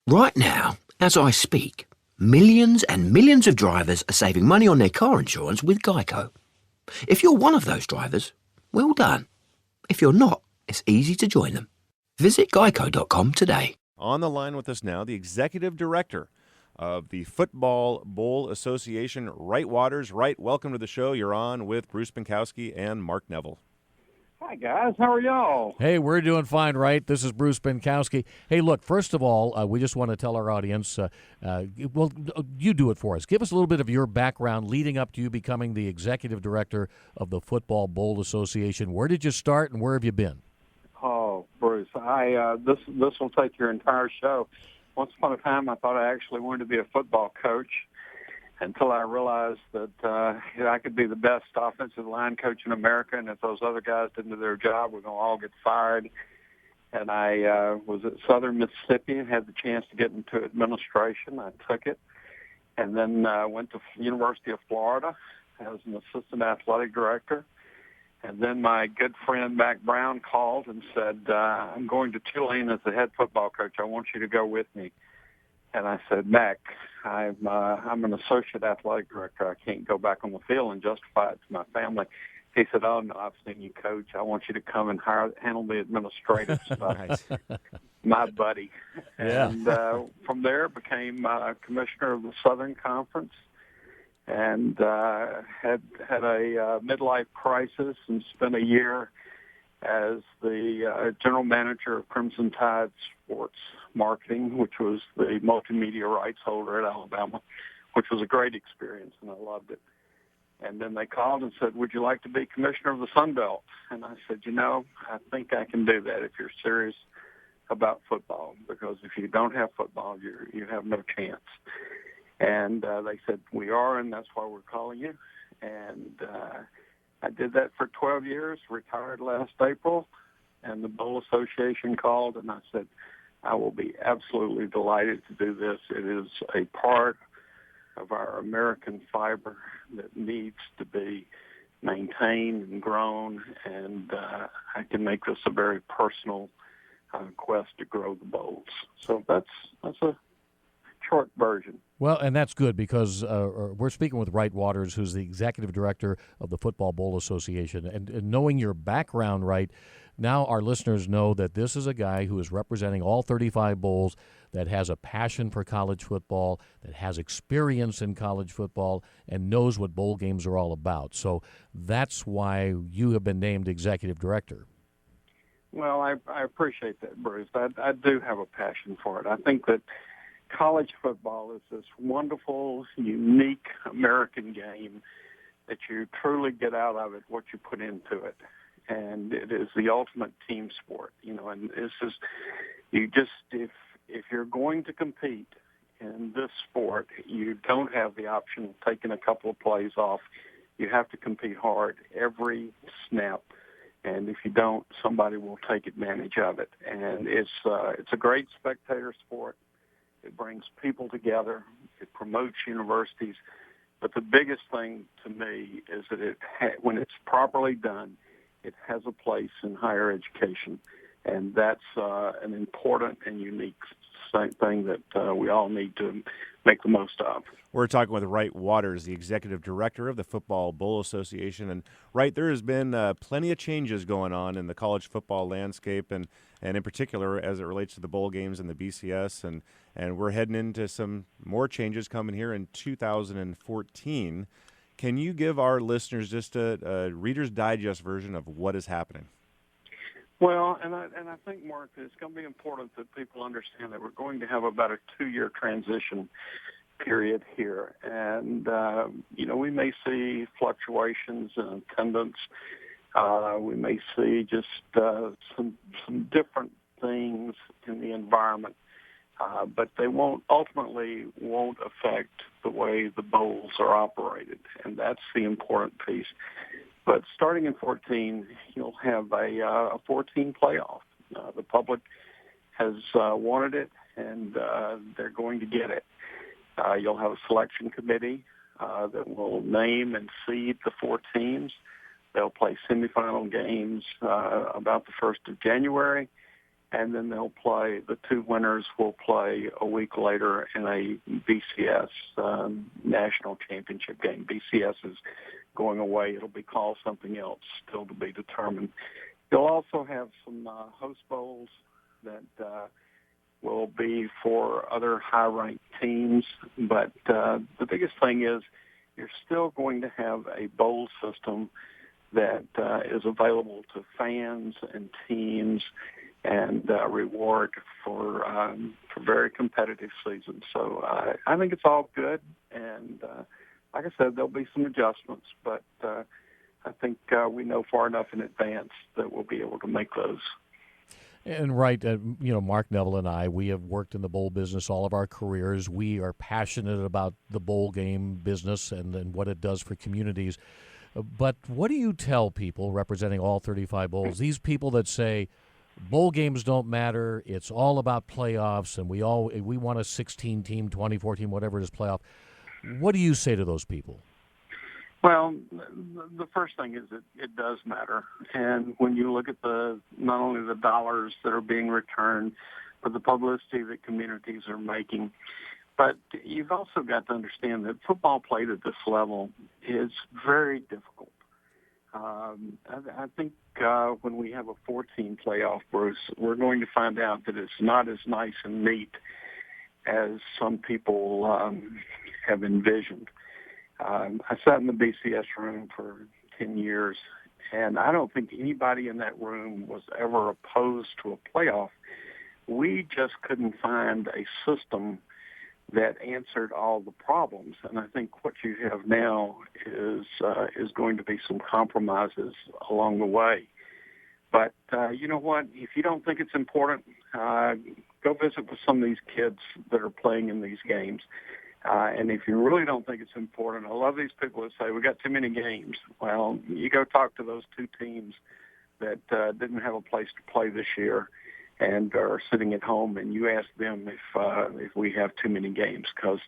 Right now, as I speak, millions and millions of drivers are saving money on their car insurance with GEICO. If you're one of those drivers, well done. If you're not, it's easy to join them. Visit geico.com today. On the line with us now, the executive director of the Football Bowl Association, Wright Waters. Wright, welcome to the show. You're on with Bruce Binkowski and Mark Neville. Hi, guys. How are y'all? Hey, we're doing fine, Wright. This is Bruce Binkowski. Hey, look, first of all, we just want to tell our audience, well, you do it for us. Give us a little bit of your background leading up to you becoming the executive director of the Football Bowl Association. Where did you start and where have you been? Oh, Bruce, this will take your entire show. Once upon a time, I thought I actually wanted to be a football coach until I realized that I could be the best offensive line coach in America, and if those other guys didn't do their job, we're going to all get fired. And I was at Southern Mississippi and had the chance to get into administration. I took it, and then went to University of Florida as an assistant athletic director. And then my good friend Mac Brown called and said, I'm going to Tulane as the head football coach. I want you to go with me. And I said, Mac, I'm an associate athletic director. I can't go back on the field and justify it to my family. He said, oh, no, I've seen you coach. I want you to come and handle the administrative stuff. My buddy. Yeah. And from there, became commissioner of the Southern Conference and had a midlife crisis and spent a year as the general manager of Crimson Tide Sports Marketing, which was the multimedia rights holder at Alabama, which was a great experience, and I loved it. And then they called and said, would you like to be commissioner of the Sun Belt? And I said, I think I can do that if you're serious about football, because if you don't have football, you have no chance. And they said, we are, and that's why we're calling you. And I did that for 12 years, retired last April, and the Bowl Association called, and I said, I will be absolutely delighted to do this. It is a part of our American fiber that needs to be maintained and grown, and I can make this a very personal quest to grow the bowls. So that's a short version. Well, and that's good because we're speaking with Wright Waters, who's the executive director of the Football Bowl Association. And knowing your background, Wright, now our listeners know that this is a guy who is representing all 35 bowls, that has a passion for college football, that has experience in college football, and knows what bowl games are all about. So that's why you have been named executive director. Well, I appreciate that, Bruce. I do have a passion for it. I think that college football is this wonderful, unique American game that you truly get out of it what you put into it. And it is the ultimate team sport, and this is, if you're going to compete in this sport, you don't have the option of taking a couple of plays off. You have to compete hard every snap. And if you don't, somebody will take advantage of it. And it's a great spectator sport. It brings people together. It promotes universities. But the biggest thing to me is that when it's properly done, it has a place in higher education. And that's an important and unique thing that we all need to make the most of. We're talking with Wright Waters, the executive director of the Football Bowl Association. And, Wright, there has been plenty of changes going on in the college football landscape, and in particular as it relates to the bowl games and the BCS. And we're heading into some more changes coming here in 2014. Can you give our listeners just a Reader's Digest version of what is happening? Well, and I think, Mark, it's going to be important that people understand that we're going to have about a 2-year transition period here. And, we may see fluctuations in attendance. We may see just some different things in the environment, but they ultimately won't affect the way the bowls are operated. And that's the important piece. But starting in 14, you'll have a 14 playoff. The public has wanted it, and they're going to get it. You'll have a selection committee that will name and seed the 4 teams. They'll play semifinal games about the 1st of January, and then the two winners will play a week later in a BCS national championship game. BCS is going away. It'll be called something else, still to be determined. You'll also have some host bowls that will be for other high-ranked teams, but the biggest thing is you're still going to have a bowl system that is available to fans and teams and reward for very competitive seasons. So I think it's all good, and like I said, there'll be some adjustments, but I think we know far enough in advance that we'll be able to make those. And right, Mark Neville and I, we have worked in the bowl business all of our careers. We are passionate about the bowl game business and what it does for communities. But what do you tell people representing all 35 bowls, these people that say bowl games don't matter, it's all about playoffs, and we want a 16-team, 24-team, whatever it is, playoff. What do you say to those people? Well, the first thing is it does matter. And when you look at not only the dollars that are being returned, but the publicity that communities are making, but you've also got to understand that football played at this level is very difficult. I think when we have a 14 playoff, Bruce, we're going to find out that it's not as nice and neat as some people have envisioned. I sat in the BCS room for 10 years, and I don't think anybody in that room was ever opposed to a playoff. We just couldn't find a system that answered all the problems. And I think what you have now is going to be some compromises along the way. But you know what? If you don't think it's important, go visit with some of these kids that are playing in these games. And if you really don't think it's important, I love these people that say, we got too many games. Well, you go talk to those two teams that didn't have a place to play this year and are sitting at home, and you ask them if we have too many games, because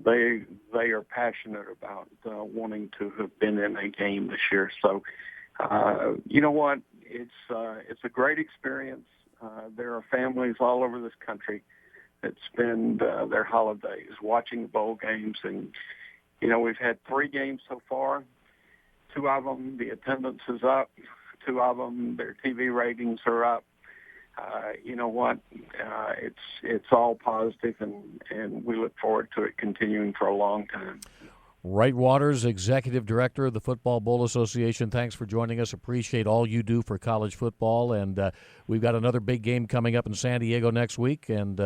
they are passionate about wanting to have been in a game this year. So, you know what? It's a great experience. There are families all over this country that spend their holidays watching the bowl games. And, we've had 3 games so far. 2 of them, the attendance is up. 2 of them, their TV ratings are up. You know what? It's all positive, and we look forward to it continuing for a long time. Wright Waters, Executive Director of the Football Bowl Association, thanks for joining us. Appreciate all you do for college football, and we've got another big game coming up in San Diego next week, and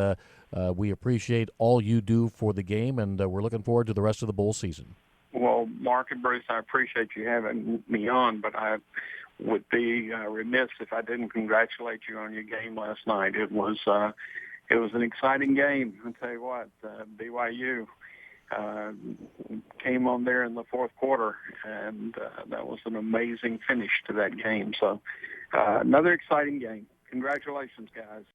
we appreciate all you do for the game, and we're looking forward to the rest of the bowl season. Well, Mark and Bruce, I appreciate you having me on, but I would be remiss if I didn't congratulate you on your game last night. It was an exciting game. I'll tell you what, BYU came on there in the fourth quarter, and that was an amazing finish to that game. So another exciting game. Congratulations, guys.